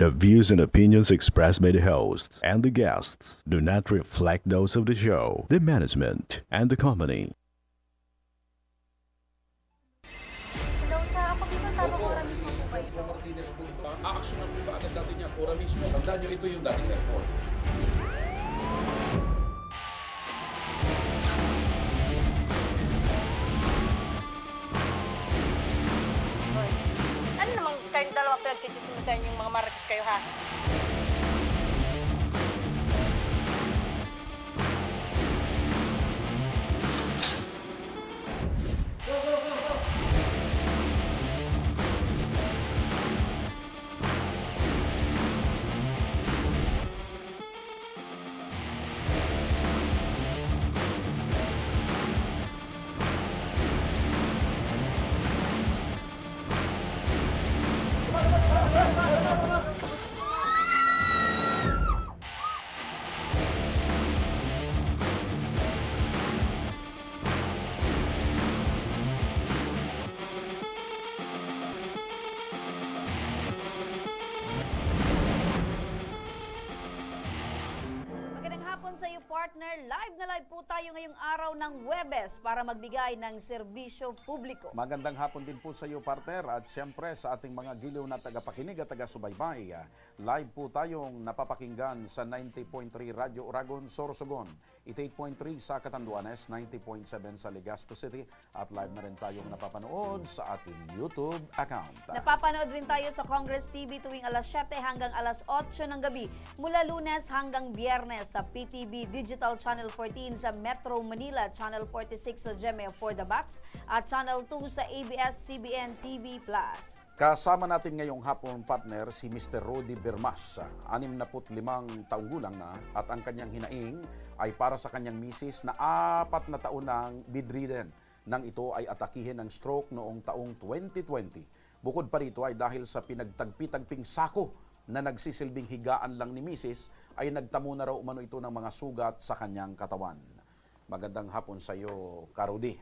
The views and opinions expressed by the hosts and the guests do not reflect those of the show, the management, and the company. Hello, sa ako dito tama ko Opo, oras si mismo po ba ito? Joshua Martinez po ito. Aaksyonan po ba agad natin yan? Ora mismo. Tandaan nyo, ito yung dating airport. Hoy, ano namang kayong dalawa pinagchichismisan yung mga marites kayo, ha? Magandang hapon sa iyo, partner. Live na live po tayo ngayong araw ng Huwebes para magbigay ng serbisyo publiko. Magandang hapon din po sa iyo, partner. At siyempre sa ating mga giliw na tagapakinig at taga-subaybay. Live po tayong napapakinggan sa 90.3 Radyo Oragon, Sorsogon. 88.3 sa Catanduanes, 90.7 sa Legazpi City. At live na rin tayong napapanood sa ating YouTube account. Napapanood rin tayo sa Congress TV tuwing alas 7 hanggang alas 8 ng gabi. Mula Lunes hanggang Biyernes sa PTV Digital Channel 14 sa Metro Manila, Channel 46 sa GMA for the Box at Channel 2 sa ABS-CBN TV+. Kasama natin ngayong hapon, partner, si Mr. Rody Bermas. 65 taong gulang na at ang kanyang hinaing ay para sa kanyang misis na 4 na taon ng bedridden nang ito ay atakihin ng stroke noong taong 2020. Bukod pa rito ay dahil sa pinagtagpi-tagping sako na nagsisilbing higaan lang ni misis ay nagtamo na raw umano ito ng mga sugat sa kanyang katawan. Magandang hapon sa iyo, Karudi.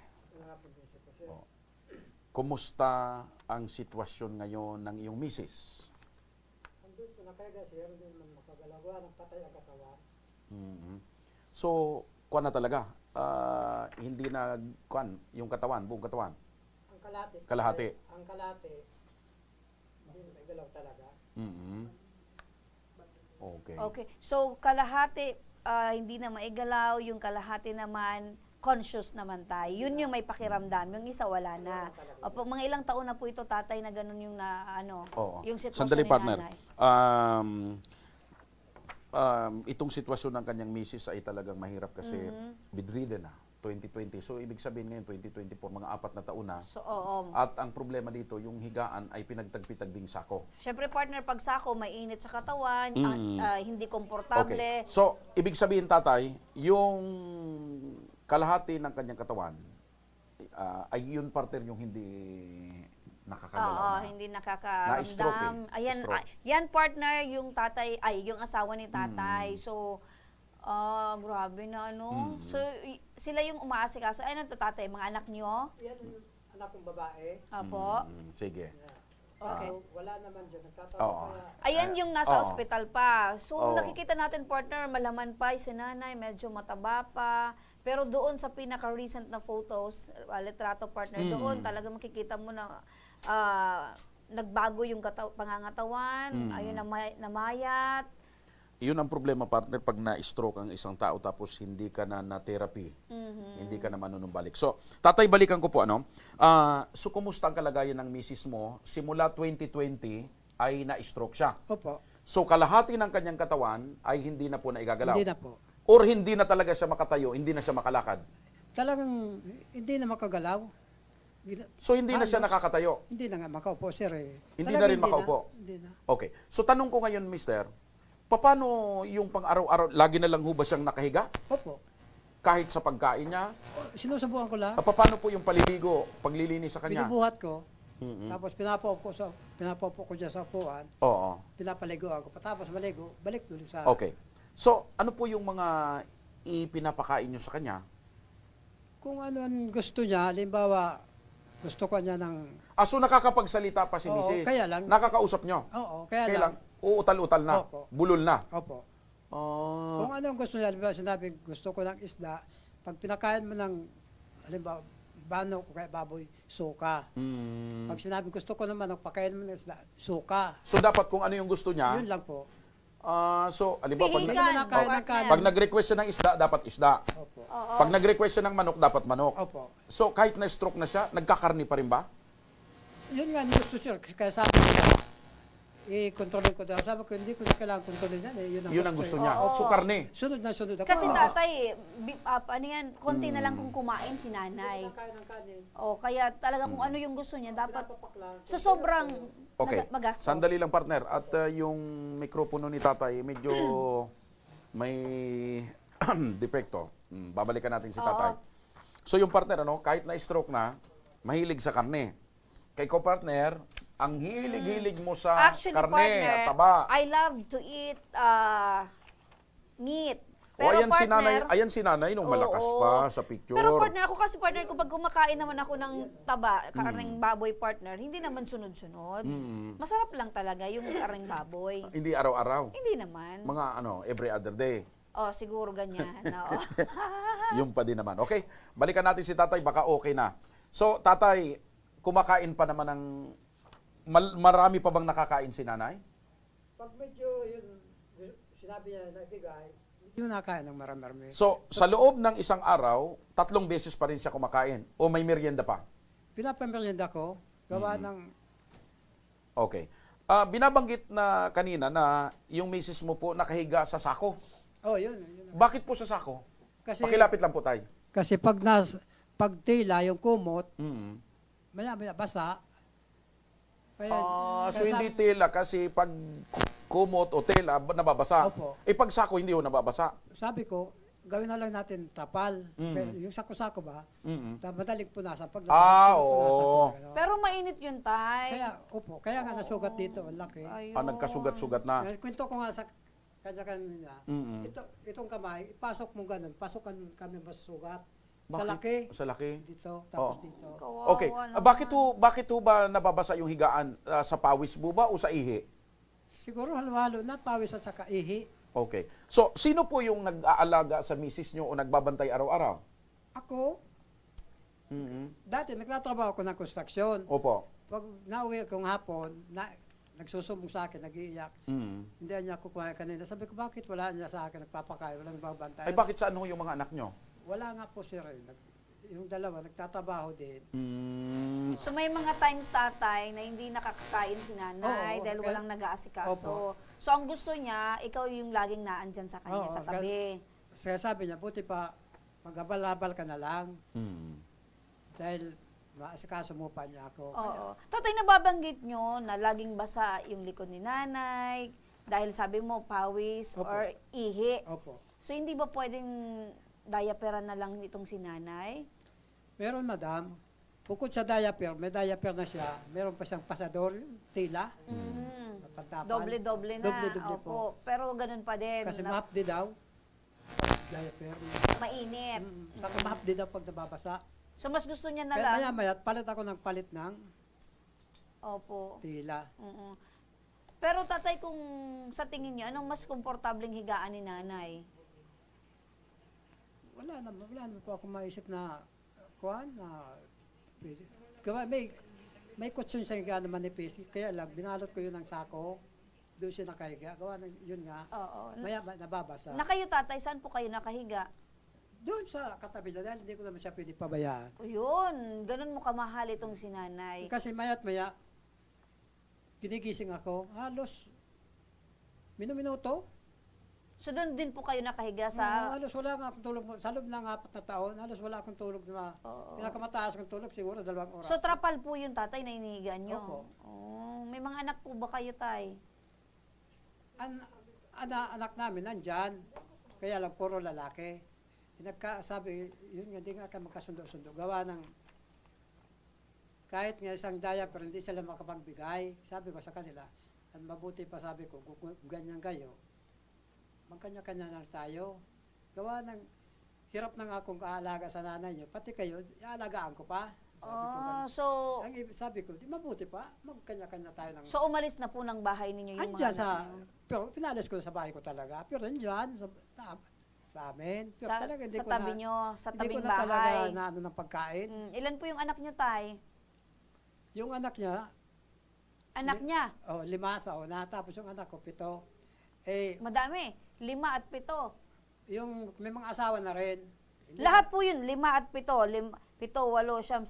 Kumusta ang sitwasyon ngayon ng iyong misis? Andun po nakaiga sir, hindi naman makagalawa, nagpatay ang katawan. So, kuwan na talaga. Hindi na kuwan, yung katawan, buong katawan. Ang kalate. Kalahati. Ang kalate, hindi na galaw talaga. Okay. Okay. So, kalahati hindi na maigalaw, yung kalahati naman conscious naman tayo. Yun yung may pakiramdam, yung isa wala na. Opo, mga ilang taon na po ito, tatay, na ganun yung Oo. yung sitwasyon Sandali, ni partner. nanay. Itong sitwasyon ng kanyang misis ay talagang mahirap kasi bedridden na. 2020. So, ibig sabihin ngayon, 2024, mga 4 na taon na. So, oo. At ang problema dito, yung higaan ay pinagtagpi-tagbing sako. Siyempre, partner, pag sako, mainit sa katawan, hindi Okay. komportable. So, ibig sabihin, tatay, yung kalahati ng kanyang katawan, ay yun partner yung hindi nakakagalaw Oo, na. hindi Na-stroke nakakaramdam. Ayan, Stroke. yan partner, yung tatay, yung asawa ni tatay. So, grabe na, no? So, sila yung umaasikaso. Ay, to tatay, mga anak nyo? Yan yung anak kong babae. Apo. Sige. Okay. So, wala naman dyan. Nagtatawa Oo. kaya. Ayan yung nasa Oo. ospital pa. So, Oo. nakikita natin, partner, malaman pa, si nanay, medyo mataba pa. Pero doon sa pinaka-recent na photos, litrato partner, doon talaga makikita mo na nagbago yung pangangatawan, ayun, namayat. Yun ang problema, partner, pag na-stroke ang isang tao tapos hindi ka na therapy. Hindi ka na manunumbalik. So, tatay, balikan ko po, ano? So, kumusta ang kalagayan ng misis mo? Simula 2020 ay na-stroke siya. Opo, So, kalahati ng kanyang katawan ay hindi na po naigagalaw. hindi na po. Or hindi na talaga siya makatayo, hindi na siya makalakad. Talagang hindi na makagalaw. So, hindi na siya Halos. nakakatayo. Hindi na nga makaupo sir eh. Hindi Talagang na rin makaupo. Hindi na. Okay. So, tanong ko ngayon, mister, paano yung pang-araw-araw, lagi na lang ho ba siyang nakahiga? Opo. Kahit sa pagkain niya? Sinusubukan ko lang. Paano po yung paliligo, paglilinis sa kanya? Binubuhat ko. Tapos pinapaupo ko dyan sa upuan. Oo. Pinapaligo ako. Tapos maligo, balik tuloy sa... Okay. So, ano po yung mga ipinapakain nyo sa kanya? Kung ano ang gusto niya, halimbawa, gusto ko niya ng... So nakakapagsalita pa si Oo, Mrs. kaya lang. Nakakausap nyo? Oo, kaya Kailan? lang. uutal-utal na, Opo. bulol na. Opo. Ah, Kung anong gusto niya, halimbawa sinabi, gusto ko ng isda, pag pinakain mo ng, halimbawa, bano ko kaya baboy, suka. Pag sinabi, gusto ko naman, pakain mo ng isda, suka. so dapat kung ano yung gusto niya, Yun lang po. so halimbawa pag, Hindi Pihikan, mo na kaya ng partner. kanin. pag nag-request siya ng isda, dapat isda. Opo. Pag nag-request siya ng manok, dapat manok. Opo. So kahit na-stroke na siya, nagkakarni pa rin ba? Yun nga, gusto siya. Kaya sabi ko, i-controlin ko daw. Sabi ko, hindi ko na kailangan kontrolin yan. Yun ang gusto niya. Oo. So karni. Sunod na sunod ako. Kasi tatay, ano yan, konti na lang kung kumain si nanay. Kain ng kanin. O, kaya talaga kung ano yung gusto niya, dapat Papaklang. sa sobrang Okay, magastos. sandali lang partner. At yung mikropono ni tatay, medyo may depekto. Babalikan natin si tatay. So yung partner, kahit na-stroke na, mahilig sa karne. Kay ko-partner, ang hilig-hilig mo sa Actually, karne partner, at taba. I love to eat meat. O ayan si nanay nung malakas Oo. pa sa picture. Pero partner, ako kasi partner, kung pag kumakain naman ako ng taba, karneng baboy partner, hindi naman sunod-sunod. Masarap lang talaga yung karneng baboy. Hindi araw-araw. Hindi naman. Mga every other day. Oh, siguro ganyan. Oo. Yung pa din naman. Okay, balikan natin si tatay, baka okay na. So, tatay, kumakain pa naman ng... marami pa bang nakakain si nanay? Pag medyo yun, sinabi niya na ibigay, hindi mo nakain ng marami-marami. So, sa loob ng isang araw, 3 beses pa rin siya kumakain. O may merienda pa? Pinapamerienda ko, gawa ng, Okay. Binabanggit na kanina na yung misis mo po nakahiga sa sako. yun. Bakit po sa sako? Kasi, Pakilapit lang po tayo. kasi pag tila yung kumot, Mm. maya basa. Kaya, So hindi tela kasi pag kumot o tela, nababasa. Opo. Pag sako, hindi ho nababasa. sabi ko, gawin na lang natin trapal. Yung sako-sako ba, madaling punasan. Pag punasan ko na gano'n. Pero mainit yun, tay. Kaya nga nasugat dito, ang laki. Ayun. Nagkasugat-sugat na. Kwento ko nga sa kanya-kanya, itong kamay, ipasok mo ganun, pasok kami ba sa sugat? Sa laki, Sa laki. dito, tapos Oo. dito. Kawawa Okay. naman. Bakit ho ba nababasa yung higaan sa pawis mo ba o sa ihi? Siguro halo-halo na, pawis at saka ihi. Okay. So, sino po yung nag-aalaga sa misis nyo o nagbabantay araw-araw? Ako, dati nagtatrabaho ako ng construction. Opo. Pag nauwi akong hapon, nagsusumbong sa akin, nag-iiyak. Hindi niya kukuha kanina. Sabi ko, bakit wala niya sa akin, nagpapakain, walang nagbabantay? Ay, bakit saan ho yung mga anak nyo? Wala nga po sir. Yung dalawa, nagtatrabaho din. So may mga times tatay na hindi nakakakain si nanay Oo, dahil kaya- walang nag-aasikaso. Opo. So ang gusto niya, ikaw yung laging naandyan sa kanya Oo, sa tabi. Kaya sabi niya, buti pa, mag-abal-abal ka na lang. Dahil maasikaso mo pa niya ako. Oo. Tatay, nababanggit nyo na laging basa yung likod ni nanay dahil sabi mo pawis Opo. or ihi. Opo. So hindi ba pwedeng diaperan na lang itong si nanay? Meron, madam. Bukod sa diaper, may diaper na siya. Meron pa siyang pasador, tila. Pantapal. Doble-doble na. Doble-doble Opo. po. Pero ganun pa din. Kasi na mahapdi daw. Diaper. mainit. Saka mahapdi daw pag nababasa. So mas gusto niya na Kaya lang. maya-maya, palit ako ng palit ng Opo. tila. Mm-mm. Pero tatay, kung sa tingin niyo, anong mas komportableng higaan ni nanay? Wala naman po ako maisip na kuhan na gawa may kutsyon sa higa naman ni Pesi, kaya lang binalot ko yun ng sako, doon siya nakahiga, gawa ng yun nga, Oo. maya nababasa. Na kayo tatay, saan po kayo nakahiga? Doon sa katabi na dahil hindi ko naman siya pwede pabayaan. O yun, ganun mo kamahal itong si nanay. Kasi maya't maya, ginigising ako, halos minuto. So doon din po kayo nakahiga sa... Halos wala nga akong tulog. Sa loob ng 4 na taon, halos wala akong tulog na pinakamataas kong tulog siguro 2 oras. So trapal po yung tatay na inihigaan nyo? Opo. Oh, may mga anak po ba kayo, tay? Anak namin nandyan, kaya lang puro lalaki. Nagkasabi, yun nga, hindi nga ka magkasundo-sundo. Gawa ng, kahit nga isang diaper, hindi sila makapagbigay. Sabi ko sa kanila, at mabuti pa sabi ko, kung ganyan kayo, magkanya-kanya na tayo. Gawa ng, hirap na nga akong kaalaga sa nanay niyo, pati kayo, ialagaan ko pa. So, Sabi ko, di mabuti pa, magkanya-kanya tayo ng... so umalis na po ng bahay ninyo yung andyan mga anak sa... niyo? Pero pinalis ko sa bahay ko talaga. Pero andyan, sa amin. Pero Sa, talaga, sa tabi nyo, sa hindi ko tabing na talaga bahay. na ano ng pagkain. Ilan po yung anak nyo, tay? Yung anak niya, Anak niya? 5 sa una, tapos yung anak ko, 7. Madami. 5 at 7. Yung may mga asawa na rin. Hindi Lahat po yun, 5 at 7. 7, 8, 10,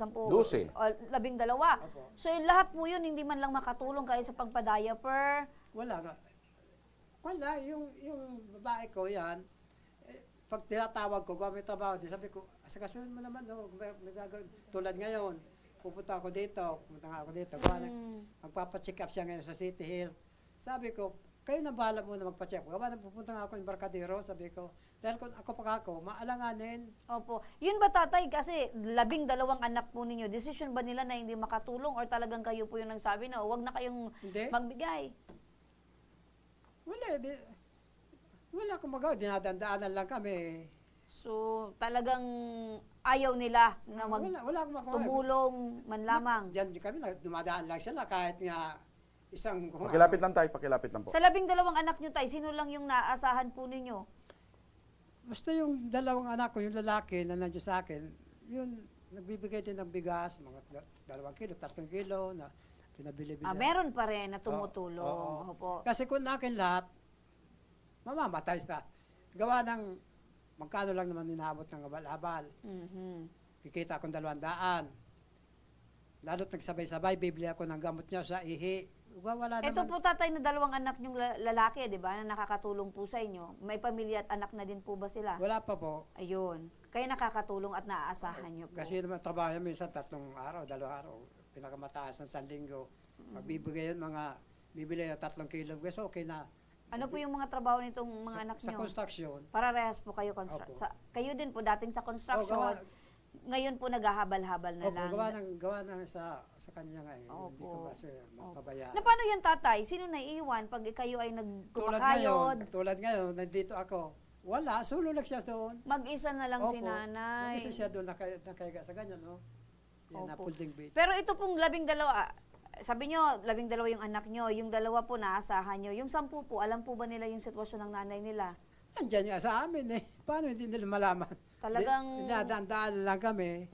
12. 12. Opo. So yung lahat po yun, hindi man lang makatulong kayo sa pagpa-diaper. Wala nga. Wala, yung babae ko yan, pag tinatawag ko, kung may trabaho, di sabi ko, asakasunod mo naman, no, may gagawin. Tulad ngayon, pupunta ako dito, magpapacheck up siya ngayon sa City Hill. Sabi ko, kayo na bahala muna magpa-check. Gawa na pupunta nga ako ng Barkadero, sabi ko, dahil kung ako pa ako, maalanganin. Opo. Yun ba, tatay? Kasi 12 anak po ninyo. Decision ba nila na hindi makatulong or talagang kayo po yung nagsabi na huwag na kayong Hindi. magbigay? Wala akong magawa, dinadandaanan lang kami. So, talagang ayaw nila na Wala akong magawa. tumulong man lamang. Diyan kami, dumadaan lang sila kahit nga isang... Pakilapit lang tayo, pakilapit lang po. Sa 12 anak nyo, tay, sino lang yung naasahan po ninyo? Basta yung 2 anak ko, yung lalaki na nandiyan sa akin, yun, nagbibigay din ng bigas, mga 2 kilo, 3 kilo, na pinabili-bili. Meron pa rin na tumutulong. Oo. Opo. Kasi kung akin lahat, mamamatay sa gawa ng magkano lang naman ninabot ng abal-abal. Mhm. Kikita akong 200. Lalo't nagsabay-sabay, bibili ako ng gamot niya sa ihi. Wala Ito naman. po, tatay, na 2 anak nyong lalaki, di ba, na nakakatulong po sa inyo. May pamilya at anak na din po ba sila? Wala pa po. Ayun. Kaya nakakatulong at naaasahan nyo po. Kasi naman trabaho niya minsan 3 araw, 2 araw. Pinakamataas ng 1 linggo. Magbibigay yun bibili ng 3 kilo. Guys, okay na. Ano po yung mga trabaho nitong mga anak Sa nyo? construction. Parehas po kayo Opo. kayo din po dating sa construction. gawa- Ngayon po naghahabal-habal na Opo, lang. gawa ng sa kanya nga eh. Hindi ko Opo. kasi mapabayaan. Na paano yan, tatay? Sino naiiwan pag kayo ay nagkumakayod? Tulad ngayon, nandito ako. Wala, sulo lang siya doon. Mag-isa na lang si Opo, nanay. mag-isa siya doon, nakahiga sa ganyan, no? Yan, na Opo. folding base. Pero ito pong 12, sabi nyo, 12 yung anak nyo, yung 2 po naasahan nyo. Yung 10 po, alam po ba nila yung sitwasyon ng nanay nila? Andyan nga sa amin eh. Paano hindi nila malaman? Talagang- Dinadaan lang kami.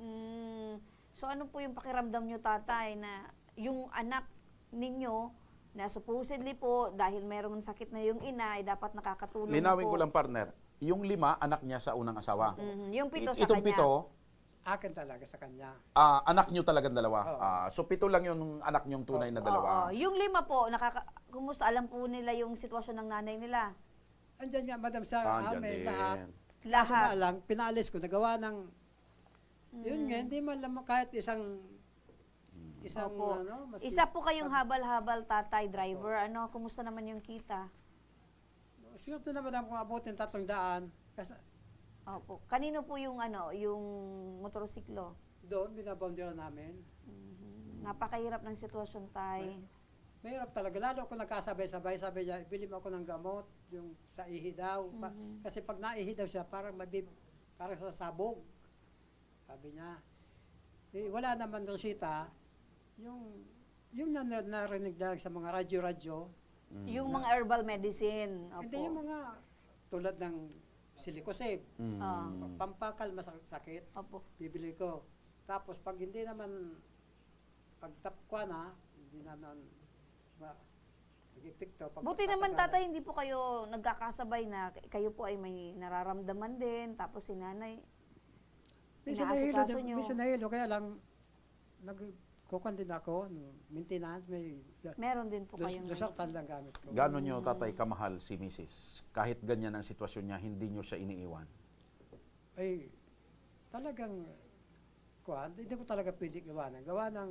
So ano po yung pakiramdam nyo, tatay, na yung anak ninyo, na supposedly po, dahil merong sakit na yung ina, ay dapat nakakatulong Linawin na po. ko lang, partner. Yung 5, anak niya sa unang asawa. Yung 7 sa Itong kanya. 7, Akin talaga sa kanya. anak niyo talagang 2. Oo. So 7 lang yung anak niyong tunay na 2. Oo. Yung 5 po, kumusta alam po nila yung sitwasyon ng nanay nila? Andyan nga, madam, sa Andyan amin, din. lahat. Kaso Lahat. nga lang, pinalis ko, nagawa ng, yun nga, hindi man lang kahit isang Opo. maski- Isa po kayong habal-habal, tatay, driver. Ano, kumusta naman yung kita? Swerte na madam kung abutin 300. Kasi Opo. Kanino po yung yung motorsiklo? doon, binaboundary namin. Napakahirap ng sitwasyon, tay. Mahirap talaga. Lalo kung nagkasabay-sabay, sabi niya, bili mo ako ng gamot, yung sa ihi daw. Kasi pag naihi daw siya, parang parang sasabog. Sabi niya. Wala naman resita. Yung narinig lang sa mga radyo-radyo, Yung mga herbal medicine. Opo. hindi yung mga tulad ng silicosave, Ah, pampakalma sa sakit, opo. bibili ko. Tapos pag hindi naman, pag tapkwa na, hindi naman nag-epekto. Buti naman, tatay, hindi po kayo nagkakasabay na kayo po ay may nararamdaman din. Tapos si nanay, inaasikaso nyo. Minsan nahilo, kaya lang, nagkukan din ako, maintenance, Meron din po kayong... Dosartan lang gamit ko. Gano'n nyo, tatay, kamahal si Mrs. Kahit ganyan ang sitwasyon niya, hindi nyo siya iniiwan. Ay, talagang, hindi ko talaga pwede gawa ng,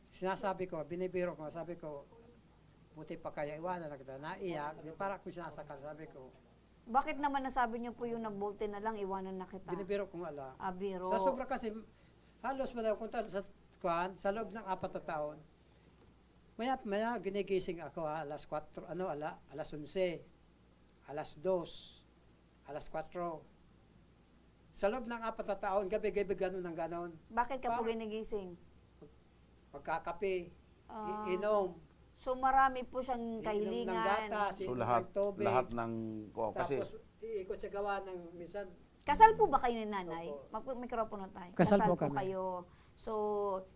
sinasabi ko, binibiro ko, sabi ko, buti pa kaya iwanan na kita, naiyak, para kung sinasakal, sabi ko, Bakit naman nasabi niyo po yung nagbolte na lang, iwanan na kita? binibiro ko ala. Biro. Sa sobra kasi, halos mo daw, kung sa loob ng 4 na taon, maya ginigising ako alas 4, alas 11, alas 2, alas 4. Sa loob ng 4 na taon, gabi-gabi ganun ng ganon. Bakit ka po Bakit? ginigising? Pagkakape, Ah. inom, So marami po siyang inom ng kahilingan. gatas, So inom lahat ng tubig. lahat ng kasi Tapos, iikot sa gawa ng minsan. Kasal po ba kayo ni nanay? Opo. Mikropono tayo. Kasal po kami. kayo. So,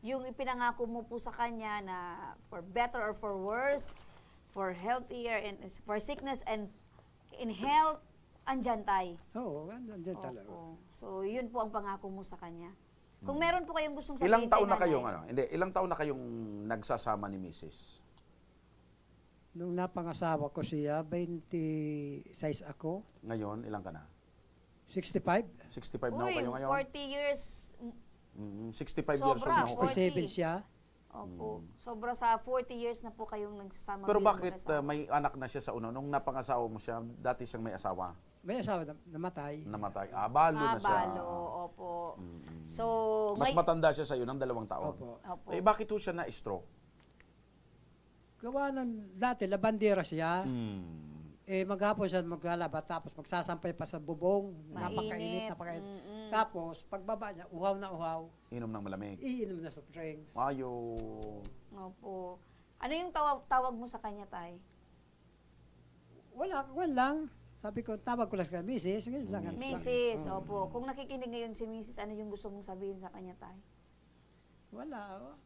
yung ipinangako mo po sa kanya na for better or for worse, for healthier and for sickness and in health, andyan tayo. Oo, andyan talaga. Opo. So, yun po ang pangako mo sa kanya. Kung meron po kayong gustong sabihin ilang taon kay na kayong nanay, Hindi, ilang taon na kayong nagsasama ni Mrs. Nung napangasawa ko siya, 26 ako, Ngayon, ilang ka na? 65, 65 na ho Uy, kayo ngayon? 40 years, 65 years old Sobra. na ho. 67 40. siya. opo. Sobra sa 40 years na po kayong nagsasama. Pero bilang bakit mag-asawa. may anak na siya sa una? Nung napangasawa mo siya, dati siyang may asawa, May asawa namatay. namatay. Balo na siya. Balo, opo. So, Mas matanda siya sa iyo ng 2 taon. Opo. Opo. Eh, bakit ho siya na-stroke? Gawa ng dati, labandera siya. Hmm. Eh, maghapon siya maglalaba, tapos magsasampay pa sa bubong. Mainit. Napakainit. Tapos, pagbaba niya, uhaw na uhaw, Inom ng malamig. iinom na soft drinks. Ayo. Opo. Ano yung tawag mo sa kanya, tay? Wala lang. Sabi ko, tawag ko lang sa misis. Ganun lang. Mrs. Opo. Kung nakikinig ngayon si Mrs., ano yung gusto mong sabihin sa kanya, tay? Wala.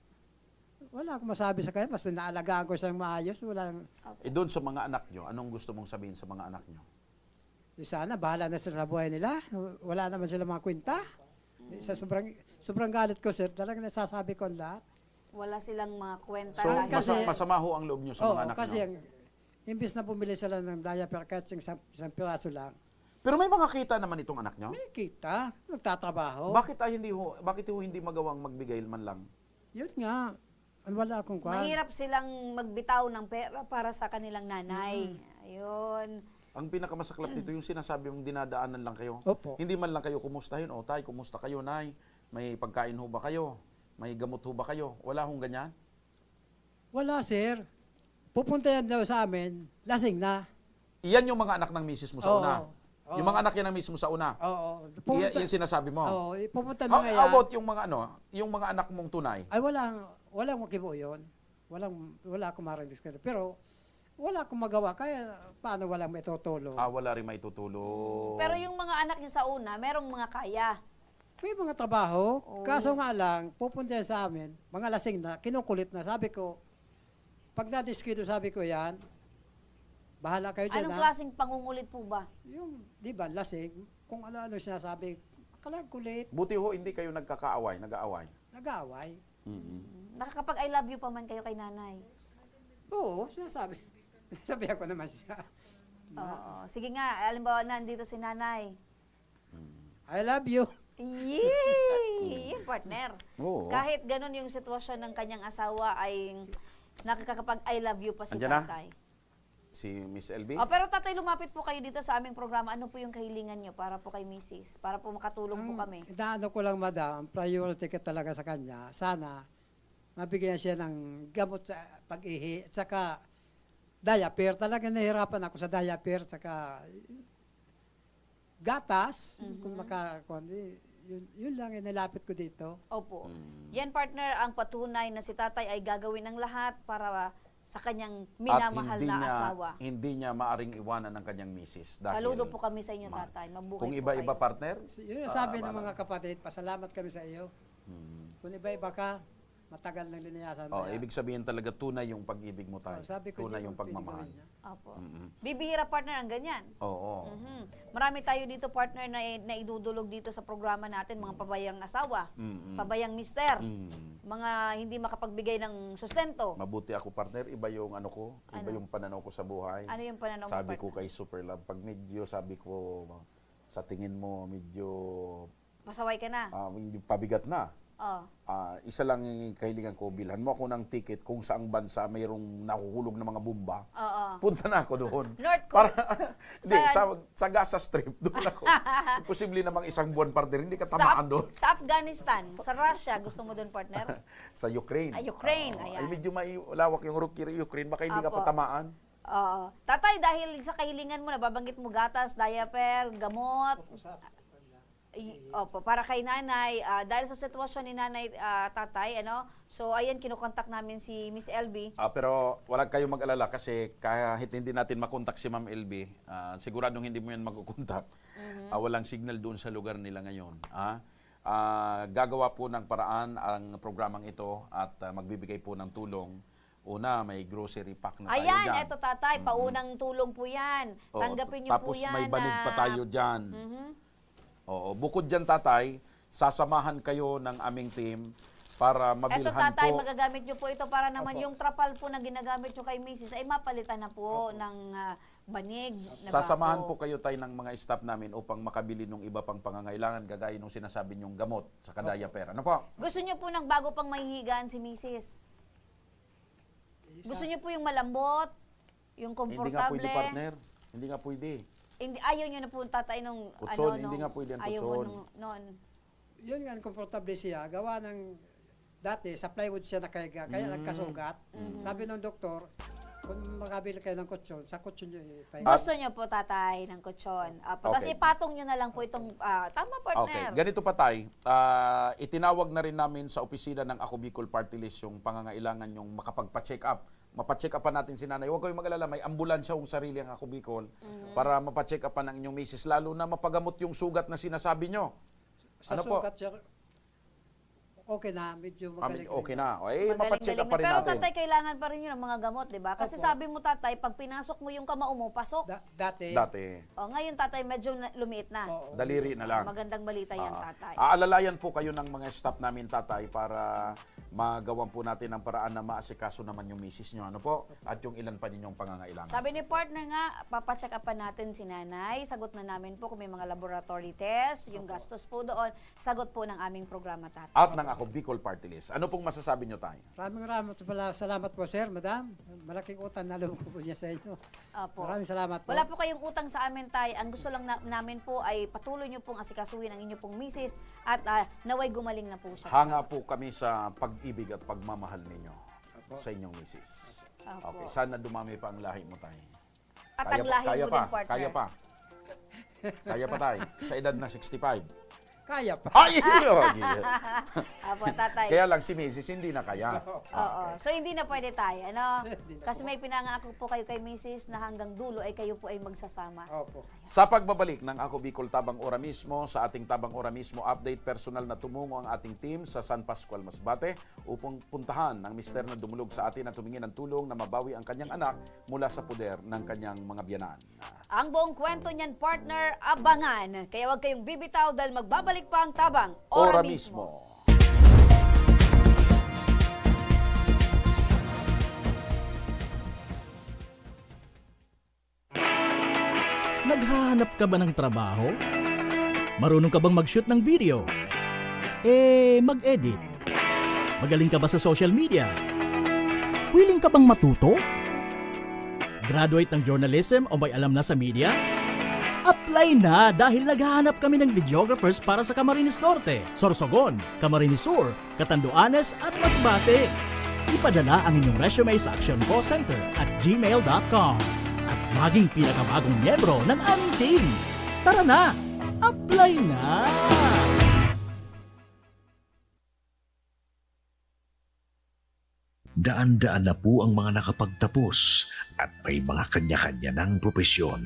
Wala akong masabi sa kanya. Basta naalagaan ko siyang maayos. Wala. Doon sa mga anak nyo, anong gusto mong sabihin sa mga anak nyo? Sana, bahala na sila sa buhay nila. Wala naman sila mga kwenta. Sa sobrang galit ko, sir. Talagang nasasabi ko ang lahat. Wala silang mga kwenta. So, dahil- kasi- masama ho ang loob nyo sa Oo, mga anak kasi nyo. imbis na bumili sila ng diaper kahit isang piraso lang, Pero may mga kita naman itong anak nyo? may kita, nagtatrabaho. Bakit ho hindi magawang magbigay man lang? Yun nga, wala akong kwan. Mahirap silang magbitaw ng pera para sa kanilang nanay. Ayun. Ang pinakamasaklap dito yung sinasabi mong dinadaanan lang kayo. Opo. Hindi man lang kayo kumustahin. O tay, kumusta kayo, nay? May pagkain ho ba kayo? May gamot ho ba kayo? Wala hong ganyan? Wala, sir. Pupunta yan daw sa amin, lasing na. Iyan yung mga anak ng misis mo sa Oo. una. Oo. Yung mga anak yan ng misis mo sa una. Oo. Yan sinasabi mo. Oo, pupunta How na nga yan. about yung mga yung mga anak mong tunay? Ay, walang makibo yun. Wala akong marinig ka. Pero, wala akong magawa. Kaya, paano walang may tutulong? Wala rin maitutulong. Pero yung mga anak niyo sa una, merong mga kaya. May mga trabaho. Kaso nga lang, pupunta yan sa amin, mga lasing na, kinukulit na. Sabi ko, pag na-disquido, sabi ko yan, bahala kayo dyan, Anong ha? klaseng pangungulit po ba? Yung, di ba, lasing, kung ano-ano sinasabi, kulit, Buti ho, hindi kayo nagkakaaway, nag-aaway. nag-aaway. Nakakapag I love you pa man kayo kay nanay. Oo, sinasabi. Sabihan ko naman siya. Oo. Sige nga, alimbawa nandito si nanay. I love you. Yay! Yung partner. Oo. Kahit ganun yung sitwasyon ng kanyang asawa ay nakakapag I love you pa si Andiyan na? tatay. Si Miss LB? Oh, pero tatay, lumapit po kayo dito sa aming programa. Ano po yung kahilingan nyo para po kay Mrs.? Para po makatulong po kami. Inaano ko lang, madam, priority ka talaga sa kanya. Sana, mabigyan siya ng gamot sa pag-ihi, at saka diaper. Talaga nahirapan ako sa diaper, saka gatas. Kung yun lang, nilapit ko dito. Opo. Yan, partner, ang patunay na si tatay ay gagawin ng lahat para sa kanyang minamahal hindi na niya, asawa. Hindi niya maaring iwanan ng kanyang misis. Dahil Saludo po kami sa inyo, tatay. Mabuhay Kung po iba-iba kayo. partner, Yun ang sabi ng mga kapatid, pasalamat kami sa iyo. Kung iba-iba ka, matagal nang liniyasan mo yan. ibig sabihin talaga tunay yung pag-ibig mo tayo. Sabi ko, Tunay di yung ko pwede pagmamahal. gawin yan. Opo. Bibihira, partner, ang ganyan. Oo. Marami tayo dito, partner, na idudulog dito sa programa natin, mga pabayang asawa, pabayang mister, mga hindi makapagbigay ng sustento. Mabuti ako partner, iba yung ano ko, iba yung pananaw ko sa buhay. Ano yung pananaw mo, Sabi ko partner? kay Super Love, pag medyo sabi ko, sa tingin mo, medyo Masaway ka na. hindi pabigat na. Oh. Isa lang yung kahilingan ko, bilhan mo ako ng ticket kung saang bansa mayroong nakukulog na mga bomba. Oo. Punta na ako doon. North Para, Korea. hindi, sa Gaza Strip, doon ako. Posible namang isang buwan partner, hindi ka tamaan doon. Sa Afghanistan, sa Russia, gusto mo doon, partner? Sa Ukraine. Ukraine, Ay, ayan. medyo may lawak yung Ukraine, baka hindi ka Apo. patamaan. Oo. Tatay, dahil sa kahilingan mo, nababanggit mo gatas, diaper, gamot. Opo, para kay nanay, dahil sa sitwasyon ni nanay, tatay, so ayan, kinukontak namin si Miss LB. Pero wala kayong mag-alala kasi kahit hindi natin makontak si Ma'am LB, siguradong hindi mo yan makukontak. Walang signal doon sa lugar nila ngayon. Gagawa po ng paraan ang programang ito at magbibigay po ng tulong. Una, may grocery pack na tayo Ayan, dyan. eto tatay, paunang tulong po yan. Oo, Tanggapin niyo po tapos yan. may banig pa tayo dyan. Mhm. Oo, bukod dyan tatay, sasamahan kayo ng aming team para Eto mabilhan tatay, po. magagamit nyo po ito para naman yung trapal po na ginagamit nyo kay Mrs. ay mapalitan na po ng banig na Sasamahan bako. po kayo tayo ng mga staff namin upang makabili ng iba pang pangangailangan gagaya nung sinasabi nyong gamot sa diaper. Ano po? Gusto nyo po ng bago pang mahihigaan si Mrs. Gusto nyo po yung malambot, yung Hindi nga komportable. pwede partner. Hindi nga pwede. Hindi, ayaw nyo na po tatay nung Kutson, hindi nga pwede ang ayaw mo kutson. noon. Yun nga, komportable siya. Gawa ng, dati, sa plywood siya nakaiga, kaya nagkasugat. Sabi ng doktor, kung makabili kayo ng kutsyon, sa kutsyon nyo ipahinga. Gusto nyo po tatay ng kutsyon. Tapos Okay. ipatong nyo na lang po itong, tama Okay, partner. ganito pa tay. Itinawag na rin namin sa opisina ng Ako Bicol Party List yung pangangailangan yung makapagpa-check up. Mapa-check upan natin si nanay. Huwag kayong mag-alala, may ambulansya yung sarili ang Ako Bicol para mapa-check upan ng inyong misis, lalo na mapagamot yung sugat na sinasabi nyo. Sa Ano po? sugat siya, okay na, medyo magaling. Okay na. Mapa-check up pa rin Pero natin. tatay, kailangan pa rin yun ng mga gamot, di ba? Kasi Opo. sabi mo tatay, pag pinasok mo yung kamao mo, pasok. Dati, Dati, Ngayon tatay, medyo lumiit na. oo. daliri na lang. Magandang balita yan tatay. Aalalayan po kayo ng mga staff namin, tatay, para magawan po natin ang paraan na maasikaso naman yung misis nyo. Ano po? At yung ilan pa ninyong pangangailangan. Sabi ni partner nga, papacheck upan natin si nanay. Sagot na namin po kung may mga laboratory test, yung gastos po doon. Sagot po ng aming programa tatay. At ng Ako Bicol Party List. Ano pong masasabi nyo tayo? Maraming salamat po, sir, madam. Malaking utang na loob ko po niya sa inyo. Opo. Maraming salamat po. Wala po kayong utang sa amin, tay. Ang gusto lang namin po ay patuloy nyo pong asikasuhin ang inyo pong misis at naway gumaling na po siya. Hanga po kami sa pag-ibig at pagmamahal ninyo sa inyong misis. Opo. Okay, sana dumami pa ang lahi mo tayo. At ang lahi mo din, partner. Kaya pa. Kaya pa tayo. Sa edad na 65. Kaya pa. Ay! Apo, tatay. Kaya lang si Mrs. hindi na kaya. Oo. So, hindi na pwede tayo, ano? Hindi na Kasi may pinangako po kayo kay Mrs. na hanggang dulo ay kayo po ay magsasama. Opo. Sa pagbabalik ng Ako Bicol Tabang Ora mismo, sa ating Tabang Ora mismo update, personal na tumungo ang ating team sa San Pascual, Masbate upang puntahan ng mister na dumulog sa atin at tumingin ng tulong na mabawi ang kanyang anak mula sa puder ng kanyang mga biyanan. Ang buong kwento niyan, partner, abangan. Kaya huwag kayong bibitaw dahil magbabalik pa ang Tabang Ora Ora mismo. mismo. Naghahanap ka ba ng trabaho? Marunong ka bang mag-shoot ng video? Mag-edit? Magaling ka ba sa social media? Willing ka bang matuto? Graduate ng journalism o may alam na sa media? Apply na dahil naghahanap kami ng videographers para sa Camarines Norte, Sorsogon, Camarines Sur, Catanduanes at Masbate. Ipadala ang inyong resume sa Action Call Center at gmail.com at maging pinakabagong miyembro ng aming team. Tara na! Apply na! Daan-daan na po ang mga nakapagtapos at may mga kanya-kanya ng propesyon.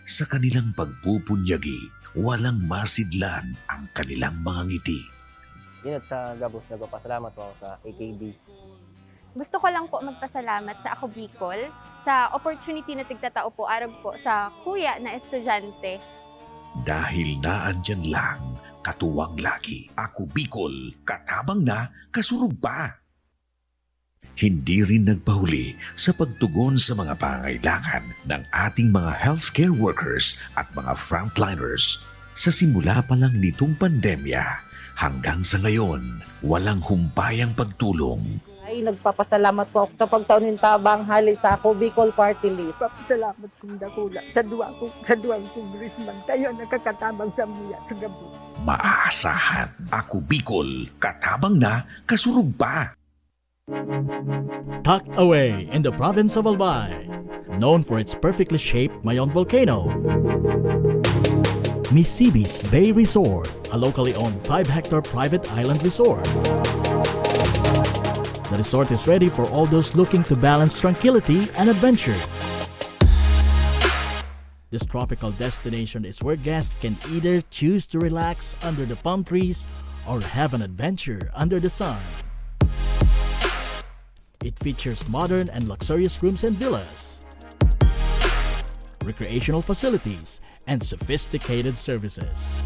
Sa kanilang pagpupunyagi, walang masidlan ang kanilang mga ngiti. Yun at sa Gabos, nagpapasalamat po ako sa AKB. Gusto ko lang po magpasalamat sa Ako Bicol sa opportunity na tigtatao po araw po sa kuya na estudyante. Dahil naandyan lang, katuwang lagi, Ako Bicol, katabang na, kasurug pa. Hindi rin nagpahuli sa pagtugon sa mga pangailangan ng ating mga healthcare workers at mga frontliners. Sa simula pa lang nitong pandemya, hanggang sa ngayon, walang humpayang pagtulong. Ay, nagpapasalamat po ako sa pagtaunin tabang hali sa Ako Bicol Party List. Salamat kong dakula sa duwang congressman. Tayo nakakatabang sa muya sa gabi. Maaasahan, Ako Bicol, katabang na, kasurug pa. Tucked away in the province of Albay, known for its perfectly shaped Mayon volcano, Misibis Bay Resort, a locally owned 5-hectare private island resort. The resort is ready for all those looking to balance tranquility and adventure. This tropical destination is where guests can either choose to relax under the palm trees or have an adventure under the sun. It features modern and luxurious rooms and villas, recreational facilities, and sophisticated services.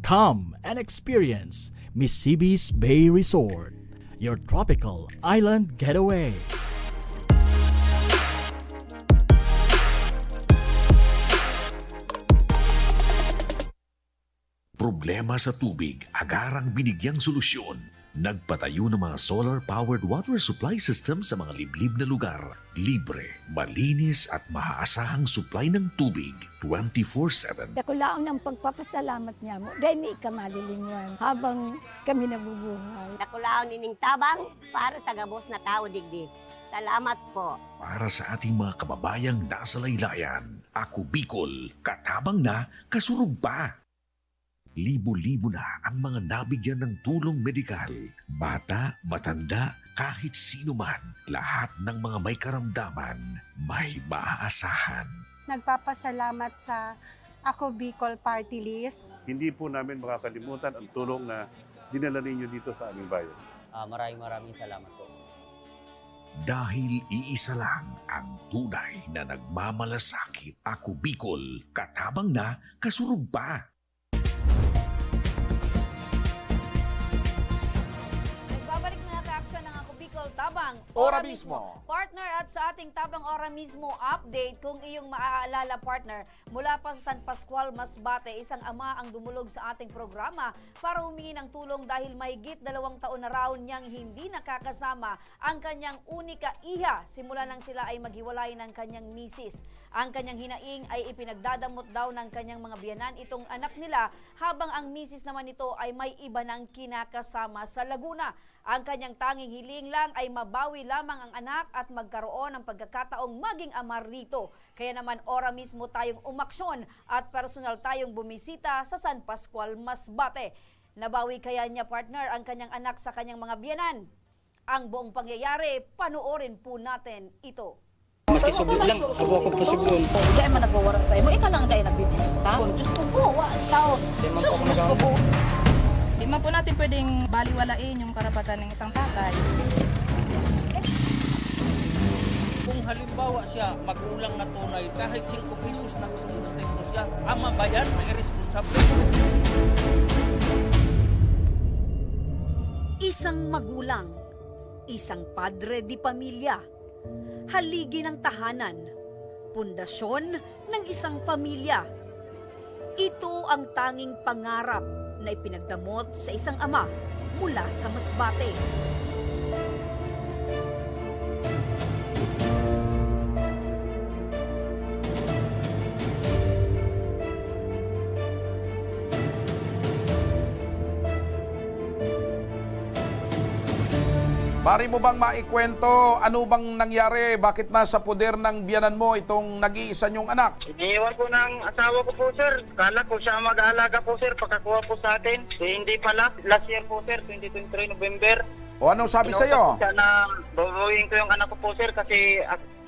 Come and experience Misibis Bay Resort, your tropical island getaway. Problema sa tubig, agarang binigyang solusyon. Nagpatayo ng mga solar-powered water supply system sa mga liblib na lugar. Libre, malinis at maaasahang supply ng tubig 24/7. Ako laon ng pagpapasalamat niya mo. Dahil may kamalilingan habang kami nabubuhay. Nakulaon nining tabang para sa gabos na tao digdi. Salamat po. Para sa ating mga kababayang nasa laylayan, ako Bicol, katabang na, kasurug pa. Libo-libo na ang mga nabigyan ng tulong medikal. Bata, matanda, kahit sino man, lahat ng mga may karamdaman, may maaasahan. Nagpapasalamat sa Ako Bicol Party List. Hindi po namin makakalimutan ang tulong na dinala ninyo dito sa aming bayan. Maraming salamat po. Dahil iisa lang ang tunay na nagmamalasakit. Ako Bicol, katabang na, kasurug pa. Nagbabalik na reaksyon ng Ako Bicol Tabang. Ora mismo. Partner, at sa ating Tabang Ora mismo update, kung iyong maaalala partner, mula pa sa San Pascual, Masbate, isang ama ang dumulog sa ating programa para humingi ng tulong dahil mahigit 2 taon na raw niyang hindi nakakasama ang kanyang unika iha. Simula nang sila ay maghiwalay ng kanyang misis. Ang kanyang hinaing ay ipinagdadamot daw ng kanyang mga biyanan itong anak nila, habang ang misis naman nito ay may iba ng kinakasama sa Laguna. Ang kanyang tanging hiling lang ay mabawi lamang ang anak at magkaroon ng pagkakataong maging ama rito. Kaya naman ora mismo tayong umaksyon at personal tayong bumisita sa San Pascual, Masbate. Nabawi kaya niya partner ang kanyang anak sa kanyang mga biyanan? Ang buong pangyayari, panoorin po natin ito. Maski subli lang, ako posible. Dahil man nagwawara sa imo, ikaw lang dahil nagbibisita. Diyos ko po, wala taon. Diyos ko po. Di man po natin pwedeng baliwalain yung karapatan ng isang tatay. Kung halimbawa siya magulang na tunay, kahit 5 pesos nagsusustento siya, ama ba yan? Irresponsible. Isang magulang, isang padre di pamilya, haligi ng tahanan, pundasyon ng isang pamilya. Ito ang tanging pangarap na ipinagdamot sa isang ama mula sa Masbate. Mari mo bang maikwento ano bang nangyari? Bakit nasa poder ng biyanan mo itong nag-iisa niyong anak? Iniwan po ng asawa ko po, sir. Kala ko siya mag-aalaga po, sir. Pagkakuha po sa atin. Hindi pala. Last year po, sir. 2023 November. O anong sabi sa iyo? Siya na babawiin ko yung anak ko po, sir. Kasi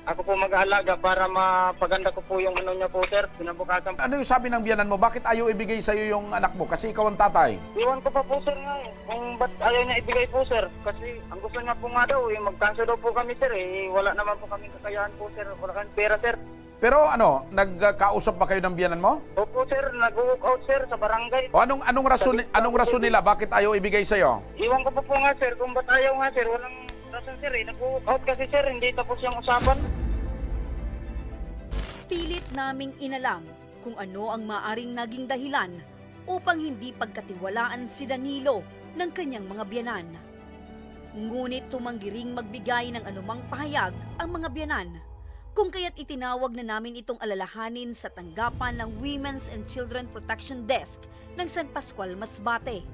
ako po mag-aalaga para mapaganda ko po yung ano niya po, sir. Pinabukasan. Ano yung sabi ng biyanan mo? Bakit ayaw ibigay sa iyo yung anak mo? Kasi ikaw ang tatay. Iwan ko pa po, sir, nga eh. Kung ba't ayaw niya ibigay po, sir. Kasi ang gusto niya po nga daw, mag-cancel daw po kami, sir. Wala naman po kami kakayahan po, sir. Wala kami pera, sir. Pero ano, nagkausap ba kayo ng biyanan mo? Opo, sir. Nag-walk out, sir, sa barangay. O anong rason nila? Bakit ayaw ibigay sa iyo? Iwan ko pa po nga, sir. Kung ba't ayaw nga, sir. Walang rason, sir. Nag-walk out kasi, sir. Hindi tapos yung usapan. Pilit naming inalam kung ano ang maaring naging dahilan upang hindi pagkatiwalaan si Danilo ng kanyang mga biyanan. Ngunit tumanggiring magbigay ng anumang pahayag ang mga biyanan, kung kaya't itinawag na namin itong alalahanin sa tanggapan ng Women's and Children Protection Desk ng San Pascual, Masbate.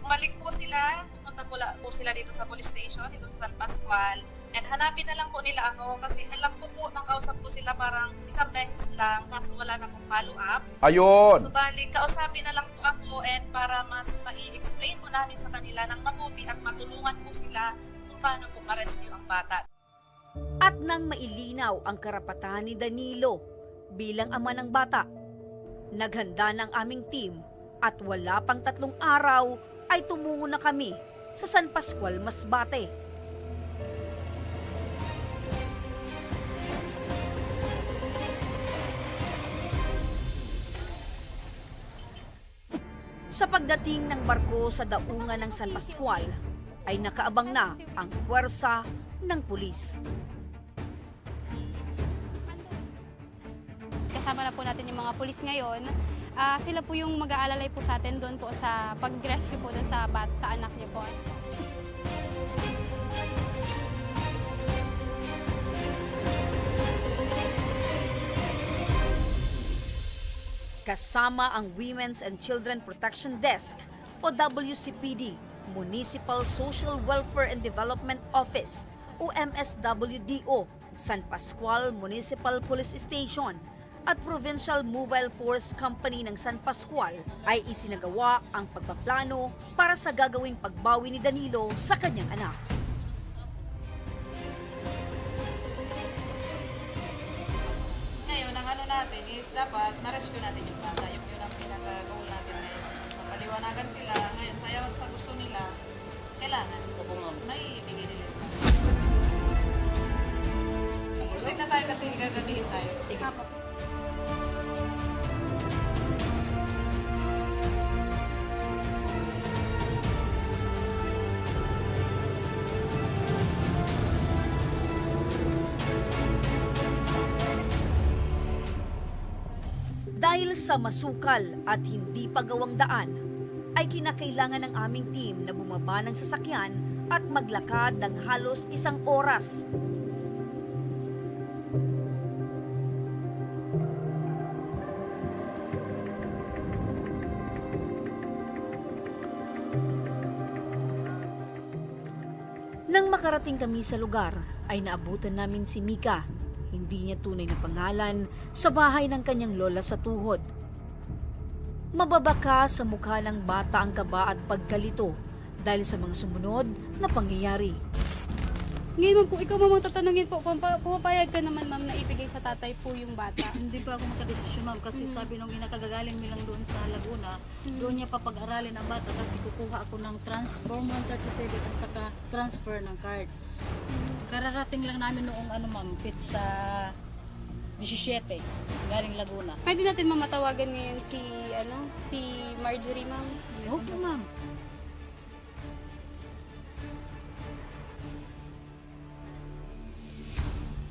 Bumalik po sila, punta po sila dito sa police station, dito sa San Pascual. And hanapin na lang po nila ako kasi alam ko po, nakausap ko sila parang isang beses lang kaso wala na pong follow-up. Ayun! So bali, kausapin na lang po ako and para mas mai-explain po namin sa kanila ng mabuti at matulungan po sila kung paano po ma-rescue ang bata. At nang mailinaw ang karapatan ni Danilo bilang ama ng bata, naghanda ng aming team at wala pang 3 araw ay tumungo na kami sa San Pascual, Masbate. Sa pagdating ng barko sa daungan ng San Pascual, ay nakaabang na ang puwersa ng pulis. Kasama na po natin yung mga pulis ngayon. Sila po yung mag-aalalay po sa atin doon po sa pag-rescue po doon sa anak niyo po. Kasama ang Women's and Children Protection Desk o WCPD, Municipal Social Welfare and Development Office o MSWDO, San Pascual Municipal Police Station at Provincial Mobile Force Company ng San Pascual ay isinagawa ang pagpaplano para sa gagawing pagbawi ni Danilo sa kanyang anak. Ngayon, ang ano natin is dapat ma-rescue natin yung bata. Yun ang pinaka-goal natin ngayon. Mapaliwanagan sila. Ngayon, sayaw sa gusto nila, kailangan may ibigay nila. Proceed na tayo kasi gagabihin tayo. Sige. Dahil sa masukal at hindi pagawang daan, ay kinakailangan ng aming team na bumaba ng sasakyan at maglakad ng halos 1 oras. Nang makarating kami sa lugar, ay naabutan namin si Mika. Hindi niya tunay na pangalan sa bahay ng kanyang lola sa tuhod. Mababaka sa mukha ng bata ang kaba at pagkalito dahil sa mga sumunod na pangyayari. Ngayon po, ikaw mamang tatanungin po, pumapayag ka naman ma'am na ibigay sa tatay po yung bata. Hindi pa ako makadesisyon, ma'am, kasi sabi nung inakagagaling nilang doon sa Laguna, doon niya papag-aralin ang bata kasi kukuha ako ng Form 137 at saka transfer ng card. Kararating lang namin noong ma'am, sa 17, galing Laguna. Pwede natin mamatawagan ngayon si Marjorie ma'am. Okay, ma'am.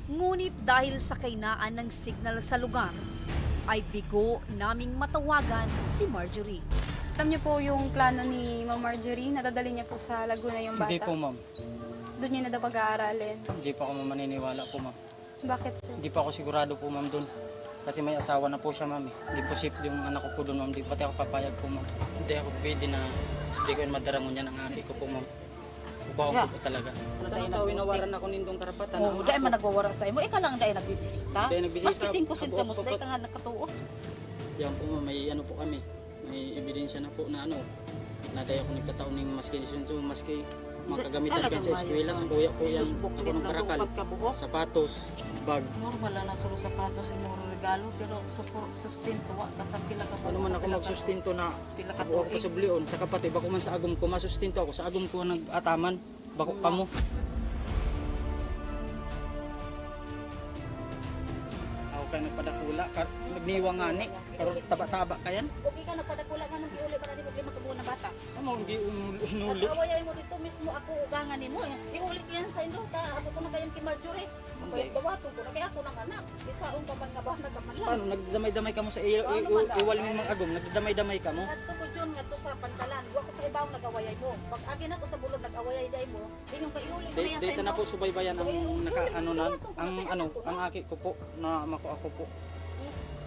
Ngunit dahil sa kainaan ng signal sa lugar, ay bigo naming matawagan si Marjorie. Alam niyo po yung plano ni Ma'am Marjorie, nadadali niya po sa Laguna yung bata. Hindi po, ma'am. Doon niya na daw pag-aaralin. Hindi pa ako maniniwala po, ma'am. Bakit sir? Hindi pa ako sigurado po, ma'am, doon. Kasi may asawa na po siya, ma'am. Hindi po safe yung anak ko po doon, ma'am. Hindi pati ako papayag po, ma'am. Hindi ako pwede na hindi ko madaramon niya ng aki ko po, ma'am. Kubaon ko po talaga. Tayo winawaran ako nindong karapatan. Oo, dahil man nagwawara sa imo. Ikaw lang dahil nagbibisita. Dahil nagbibisita. Maski 5 centavos, dahil ka nga nakatuo. Yan po, ma'am. May ano po kami. May ebidensya na po na na dahil ako nagtataon ng maski lisenso, maski mga kagamitan kayo sa eskwela, sa kuya ko yan, ako ng karakal, sapatos, bag. Normal lang na solo sapatos ay moro regalo, pero sustento, kasang pila ka po. Ano man ako magsustinto na ako sa bulion, sa kapatid, bako man sa agom ko, masustinto ako, sa agom ko nag-ataman, bako kamo. Ako kayo nagpadakula, nagniwa nga ni, pero taba-taba ka yan. Huwag ka nagpadakula nga nung iuli para di mo kabuo na bata. Ano, hindi inuli. Nag-awayay mo dito mismo ako ugangan ni mo. Iuli ko yan sa inyo, ako ko na kayang kay Marjorie. Kaya gawato ko na kaya ako ng anak. Isaon ka man kabahan na kaman lang. Paano, nagdamay-damay ka mo sa iwal mo mga agom, nagdamay-damay ka mo? At ko dyan nga to sa pantalan, huwag ko kayo bawang nag-awayay mo. Pag agin ako sa bulog nag-awayay day mo, din yung kaiuli ko na yan sa Dito inyo. na po subaybayan ang aki ko po, na mako ako po.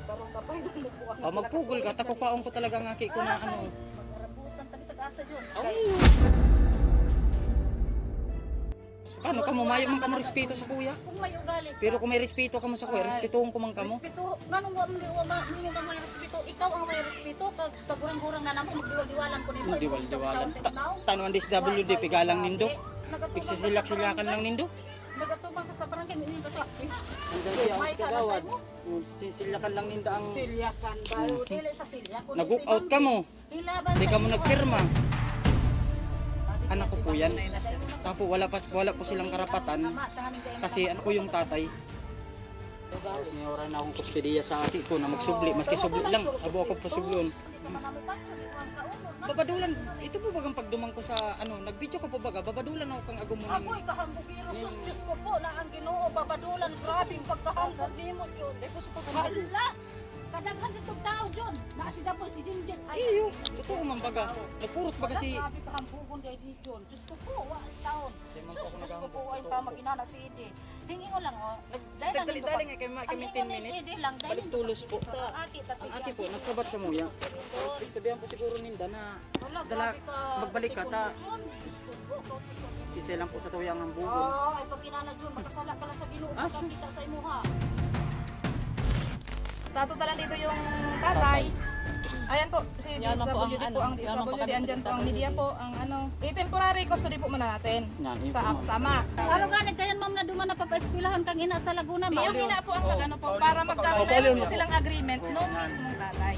Parang kapay na mo po ako. Magpugol ka, takupaon ko talaga ang aki ko na Magarabutan tabi sa gasa dyan. Paano ka mo? Mayo man ka mo respeto sa kuya. Kung may ugali ka. Pero kung may respeto ka mo sa kuya, respetuhon ko man ka mo. Respeto, ganun mo kang may respeto. Ikaw ang may respeto. Kagurang-gurang na naman, magdiwal-diwalan ko nito. Diwal-diwalan. Tanuan DSWD, pigalang nindo. Tigsisilak-silakan lang nindo. Nagatubang ka sa barangay, hindi ka chakpi. Hanggang siya ang kagawad. Sisilakan lang ninda ang... Silyakan ba? Dili sa silyak. Nag-out ka mo. Hindi ka mo nagpirma. Anak ko po yan. Saka po wala po silang karapatan kasi ano ko yung tatay. Tapos may oras na akong kuspediya sa akin ko na magsubli. Maski subli lang, abo ako pasublion. Babadulan, ito po bagang pagdumang ko sa ano, nag-video ko po baga, babadulan ako kang agumunin. Ako'y kahambugiro, sus, Diyos ko po, na ang Ginoo, babadulan, grabe yung pagkahambog ni mo, John. Hala! Kadaghan itong tao, John. Naasida po si Jinjin. Iyo, totoo man baga. Nagpurot baga si... Grabe kahambugon kay ni John. Diyos ko po, walang taon. Sus, Diyos ko po, ay tama, ginana si Ede. Hingi ko lang, oh. Dali nga kay 10 minutes. Balik tulos po. Ang aki po, nagsabat sa muya. Ibig sabihan po siguro ninda na magbalik ka ta. Sisi lang po sa tuyang ang bugon. Ay, pag ginana John, makasala ka lang sa Ginoo, kita sa imo ha. Tatutalan dito yung tatay. Ayan po, si DSWD po ang DSWD. Andyan po ang media po, ang ano. Temporary custody po muna natin sa sama. Ano ganit kayan ma'am na duman na papaeskwilahan kang ina sa Laguna ma'am? Yung ina po ang ano po, para magkaroon po silang agreement noong mismong tatay.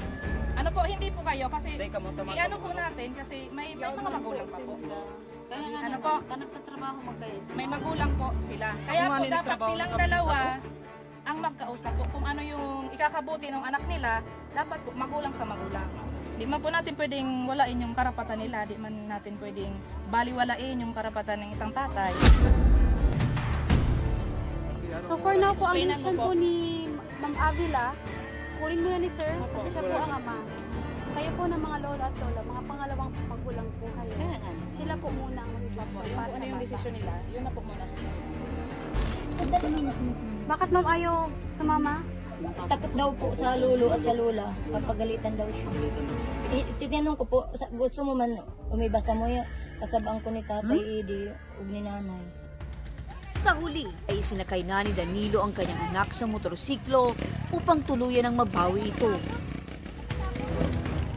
Ano po, hindi po kayo kasi i-ano po natin kasi may mga magulang pa po. Ano po, nagtatrabaho magkayo. may magulang po sila. Kaya po dapat silang dalawa ang magkausap po kung ano yung ikakabuti ng anak nila, dapat po magulang sa magulang. Di man po natin pwedeng walain yung karapatan nila, di man natin pwedeng baliwalain yung karapatan ng isang tatay. So for now po, ang mission po ni Ma'am Avila, kunin muna ni Sir, kasi siya po ang ama. Kayo po ng mga lolo at lola, mga pangalawang magulang po kayo. Sila po muna ang mag-platform para Ano yung desisyon nila, yun na po muna. Bakit ma'am ayaw sumama? Takot daw po sa lolo at sa lola, papagalitan daw siya. Titinanong ko po, gusto mo man umibasa mo yung kasabang ko ni Tatay Eddie ug ni Nanay. Sa huli ay sinakay na ni Danilo ang kanyang anak sa motorsiklo upang tuluyan ang mabawi ito.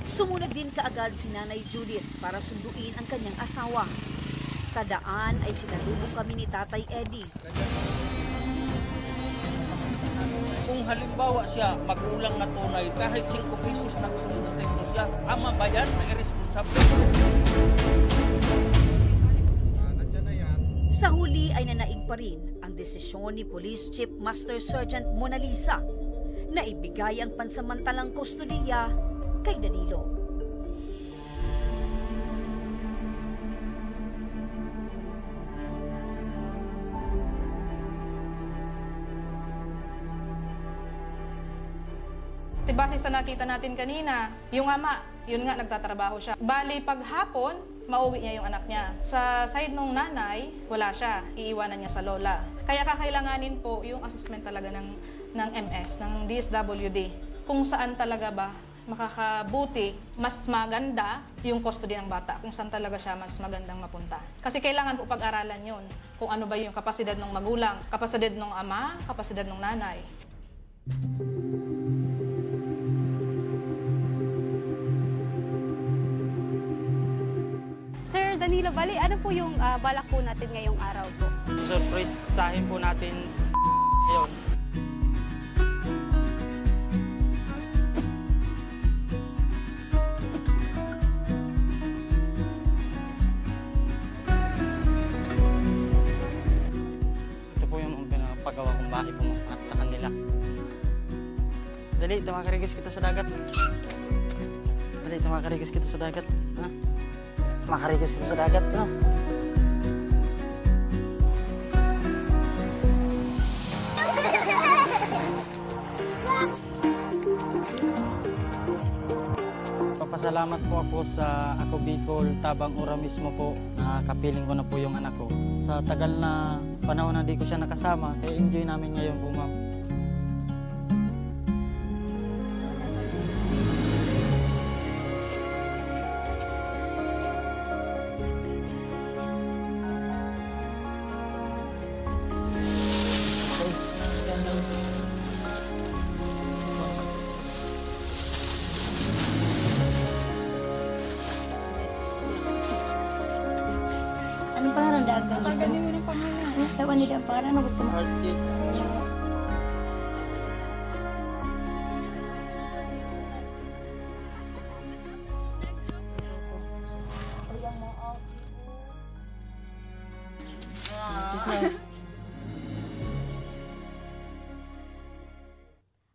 Sumunod din kaagad si Nanay Judith para sunduin ang kanyang asawa. Sa daan ay sinalubong kami ni Tatay Eddie. Kung halimbawa siya magulang na tunay, kahit 5 pesos nagsusustento siya, ama ba yan na irresponsable? Sa huli ay nanaig pa rin ang desisyon ni Police Chief Master Sergeant Mona Lisa na ibigay ang pansamantalang kustodiya kay Danilo. Base sa nakita natin kanina, yung ama, yun nga nagtatrabaho siya. Bali, paghapon, mauwi niya yung anak niya. Sa side nung nanay, wala siya. Iiwanan niya sa lola. Kaya kakailanganin po yung assessment talaga ng MS, ng DSWD. Kung saan talaga ba makakabuti, mas maganda yung custody ng bata, kung saan talaga siya mas magandang mapunta. Kasi kailangan po pag-aralan yun, kung ano ba yung kapasidad ng magulang, kapasidad ng ama, kapasidad ng nanay. Sir Danilo, bali, ano po yung balak po natin ngayong araw po? Surprisesahin po natin yun. Ito po yung pinapagawa kong bahay po at sa kanila. Dali, tumakarigis kita sa dagat. Dali, tumakarigis kita sa dagat. Ha? Makarigis kita sa dagat, no? Papasalamat po ako sa Ako Bicol, Tabang Ora mismo po. Kapiling ko na po yung anak ko. Sa tagal na panahon na di ko siya nakasama, kaya enjoy namin ngayon po, ma'am. media para ano gusto mo?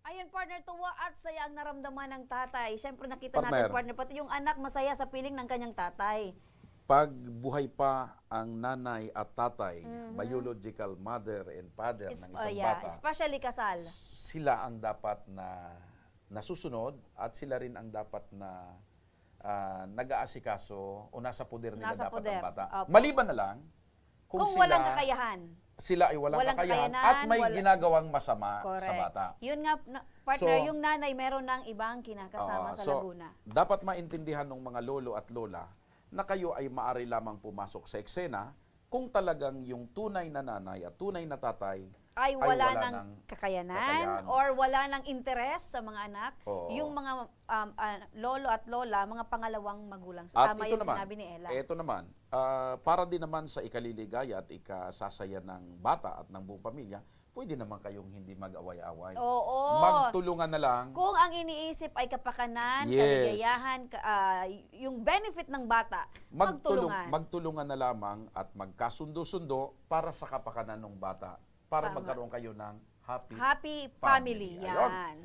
Ayun, partner, tuwa at saya ang naramdaman ng tatay. Siyempre nakita Partner. natin, partner, pati yung anak masaya sa piling ng kanyang tatay. Pag buhay pa ang nanay at tatay, biological mother and father ng isang bata, Especially kasal. sila ang dapat na nasusunod at sila rin ang dapat na nag-aasikaso o nasa poder nila Nasa dapat poder. ang bata. Opo. Maliban na lang Kung walang kakayahan. sila ay walang kakayahan kakayanan, at may ginagawang masama sa Correct. bata. Yun nga, partner, So, yung nanay meron ng ibang kinakasama sa Laguna. Dapat maintindihan ng mga lolo at lola na kayo ay maaari lamang pumasok sa eksena kung talagang yung tunay na nanay at tunay na tatay Ay wala ng ng kakayanan or wala ng interes sa mga anak. Oo. Yung mga lolo at lola, mga pangalawang magulang. At Tama ito yung naman, sinabi ni Ella. Ito naman, para din naman sa ikaliligaya at ikasasaya ng bata at ng buong pamilya, pwede naman kayong hindi mag-away-away. Oo. Magtulungan na lang. Kung ang iniisip ay kapakanan, Yes. kaligayahan, yung benefit ng bata, magtulungan. Magtulungan na lamang at magkasundo-sundo para sa kapakanan ng bata. Para Tama. magkaroon kayo ng Happy family. Ayun. Yan.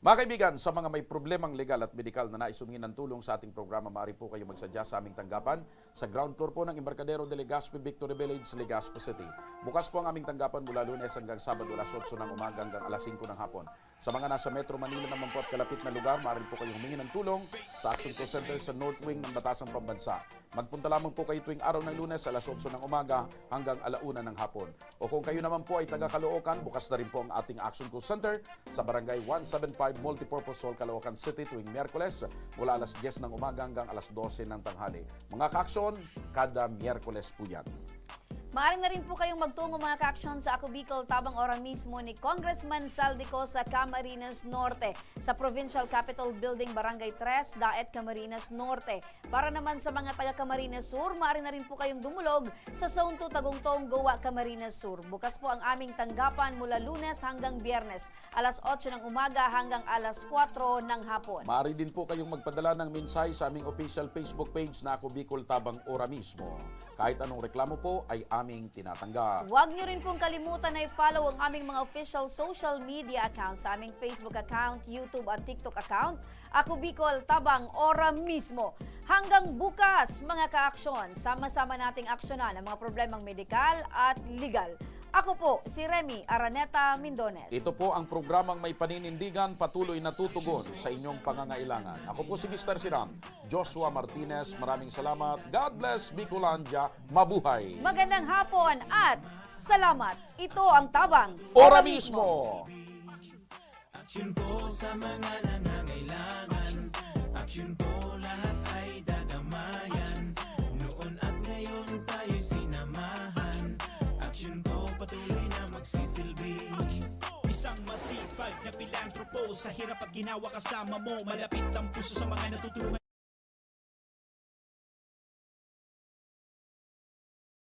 Mga kaibigan, sa mga may problemang legal at medikal na nais humingi ng tulong sa ating programa, maaari po kayo magsadya sa aming tanggapan sa ground floor po ng Embarcadero de Legazpi, Victory Village, Legazpi City. Bukas po ang aming tanggapan mula Lunes hanggang Sabado alas 8 ng umaga hanggang alas 5 ng hapon. Sa mga nasa Metro Manila naman po at kalapit na lugar, maaari po kayong humingi ng tulong sa Action Call Center sa North Wing ng Batasang Pambansa. Magpunta lamang po kayo tuwing araw ng Lunes alas 8 ng umaga hanggang alauna ng hapon. O kung kayo naman po ay taga Caloocan, bukas na rin po ang ating Action Call Center sa Barangay 175 Multipurpose Hall, Caloocan City tuwing Miyerkules mula alas 10 ng umaga hanggang alas 12 ng tanghali. Mga ka-aksyon, kada Miyerkules po yan. Maaari na rin po kayong magtungo mga ka-aksyon sa Ako Bicol tabang ora mismo ni Congressman Saldico sa Camarines Norte sa Provincial Capitol Building Barangay 3, Daet, Camarines Norte. Para naman sa mga taga Camarines Sur, maaari na rin po kayong dumulog sa Zone 2 Tagungtong, Goa, Camarines Sur. Bukas po ang aming tanggapan mula Lunes hanggang Biyernes, alas 8 ng umaga hanggang alas 4 ng hapon. Maaari din po kayong magpadala ng mensahe sa aming official Facebook page na Ako Bicol tabang ora mismo. Kahit anong reklamo po ay aming tinatanggap. Huwag niyo rin pong kalimutan na i-follow ang aming mga official social media accounts sa aming Facebook account, YouTube at TikTok account. Ako Bicol tabang ora mismo. Hanggang bukas mga ka-aksyon, sama-sama nating aksyonan ang mga problemang medikal at legal. Ako po, si Remy Araneta Mindones. Ito po ang programang may paninindigan, patuloy na tutugon sa inyong pangangailangan. Ako po si Mr. Siram, Joshua Martinez. Maraming salamat. God bless Bicolandia. Mabuhay! Magandang hapon at salamat. Ito ang tabang Ora mismo! Aksyon po sa mga nangangailangan. Aksyon po lahat ay dadamayan. Noon at ngayon tayo'y sinamahan. Aksyon po patuloy na magsisilbi. Isang masipag na pilantropo sa hirap at ginawa kasama mo. Malapit ang puso sa mga natutulungan.